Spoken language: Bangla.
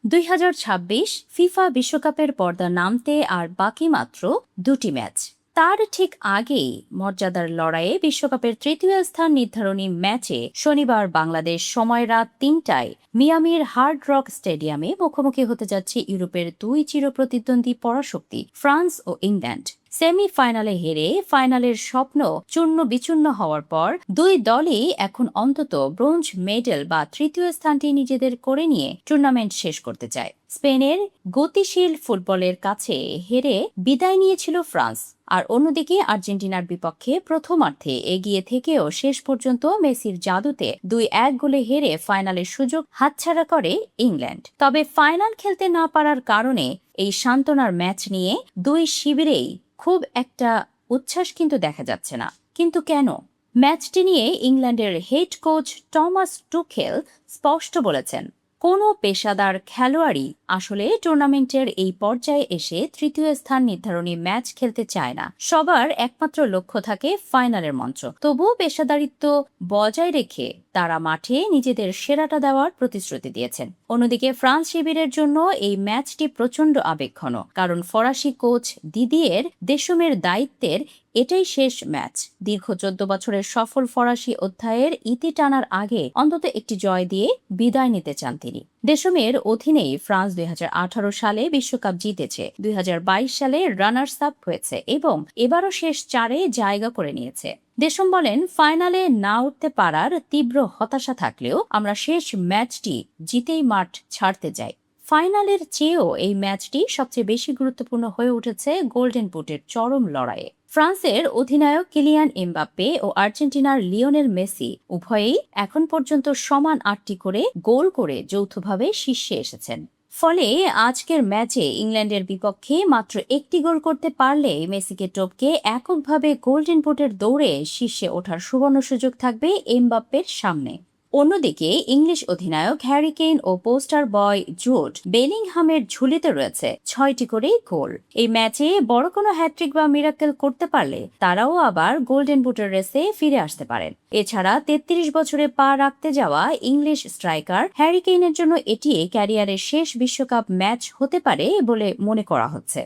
2026 ফিফা বিশ্বকাপের পর্দা নামতে আর বাকি মাত্র 2টি ম্যাচ। তার ঠিক আগেই মর্যাদার লড়াইয়ে বিশ্বকাপের তৃতীয় স্থান নির্ধারণী ম্যাচে শনিবার বাংলাদেশ সময় রাত 3টায় মিয়ামির হার্ড রক স্টেডিয়ামে মুখোমুখি হতে যাচ্ছে ইউরোপের দুই চিরপ্রতিদ্বন্দ্বী পরাশক্তি ফ্রান্স ও ইংল্যান্ড। সেমিফাইনালে হেরে ফাইনালের স্বপ্ন চূর্ণ বিচূর্ণ হওয়ার পর দুই দলই এখন অন্তত ব্রোঞ্জ মেডেল বা তৃতীয় স্থানটি নিজেদের করে নিয়ে টুর্নামেন্ট শেষ করতে চায়। স্পেনের গতিশীল ফুটবলের কাছে হেরে বিদায় নিয়েছিল ফ্রান্স, আর অন্যদিকে আর্জেন্টিনার বিপক্ষে প্রথমার্ধে এগিয়ে থেকেও শেষ পর্যন্ত মেসির জাদুতে 2-1 গোলে হেরে ফাইনালের সুযোগ হাতছাড়া করে ইংল্যান্ড। তবে ফাইনাল খেলতে না পারার কারণে এই সান্ত্বনার ম্যাচ নিয়ে দুই শিবিরেই খুব একটা উচ্ছ্বাস কিন্তু দেখা যাচ্ছে না। কিন্তু কেন? ম্যাচটি নিয়ে ইংল্যান্ডের হেড কোচ টমাস টুখেল স্পষ্ট বলেছেন, কোনো পেশাদার খেলোয়াড়ই আসলে টুর্নামেন্টের এই পর্যায়ে এসে তৃতীয় স্থান নির্ধারণী ম্যাচ খেলতে চায় না। সবার একমাত্র লক্ষ্য থাকে ফাইনালের মঞ্চ। তবুও পেশাদারিত্ব বজায় রেখে তারা মাঠে নিজেদের সেরাটা দেওয়ার প্রতিশ্রুতি দিয়েছেন। অন্যদিকে ফ্রান্স শিবিরের জন্য এই ম্যাচটি প্রচণ্ড আবেগঘন, কারণ ফরাসি কোচ দিদিয়ের দেশমের দায়িত্বের এটাই শেষ ম্যাচ। দীর্ঘ 14 বছরের সফল ফরাসি অধ্যায়ের ইতি টানার আগে অন্তত একটি জয় দিয়ে বিদায় নিতে চান তিনি। দেশমের অধীনেই ফ্রান্স 2018 সালে বিশ্বকাপ জিতেছে, 2022 সালে রানার্স আপ হয়েছে এবং এবারও শেষ 4-এ জায়গা করে নিয়েছে। দেশম বলেন, ফাইনালে না উঠতে পারার তীব্র হতাশা থাকলেও আমরা শেষ ম্যাচটি জিতেই মাঠ ছাড়তে যাই। ফাইনালের চেয়েও এই ম্যাচটি সবচেয়ে বেশি গুরুত্বপূর্ণ হয়ে উঠেছে গোল্ডেন বুটের চরম লড়াইয়ে। ফ্রান্সের অধিনায়ক কিলিয়ান এমবাপ্পে ও আর্জেন্টিনার লিওনেল মেসি উভয়েই এখন পর্যন্ত সমান 8টি করে গোল করে যৌথভাবে শীর্ষে এসেছেন। ফলে আজকের ম্যাচে ইংল্যান্ডের বিপক্ষে মাত্র একটি গোল করতে পারলে মেসিকে টপকে এককভাবে গোল্ডেন বুটের দৌড়ে শীর্ষে ওঠার সুবর্ণ সুযোগ থাকবে এমবাপ্পের সামনে। অন্যদিকে ইংলিশ অধিনায়ক হ্যারি কেইন ও পোস্টার বয় জুড বেলিংহামের ঝুলিতে রয়েছে 6টি করে গোল। এই ম্যাচে বড় কোনো হ্যাট্রিক বা মিরাকেল করতে পারলে তারাও আবার গোল্ডেন বুটের রেসে ফিরে আসতে পারেন। এছাড়া 33 বছরে পা রাখতে যাওয়া ইংলিশ স্ট্রাইকার হ্যারি কেইনের জন্য এটি ক্যারিয়ারের শেষ বিশ্বকাপ ম্যাচ হতে পারে বলে মনে করা হচ্ছে।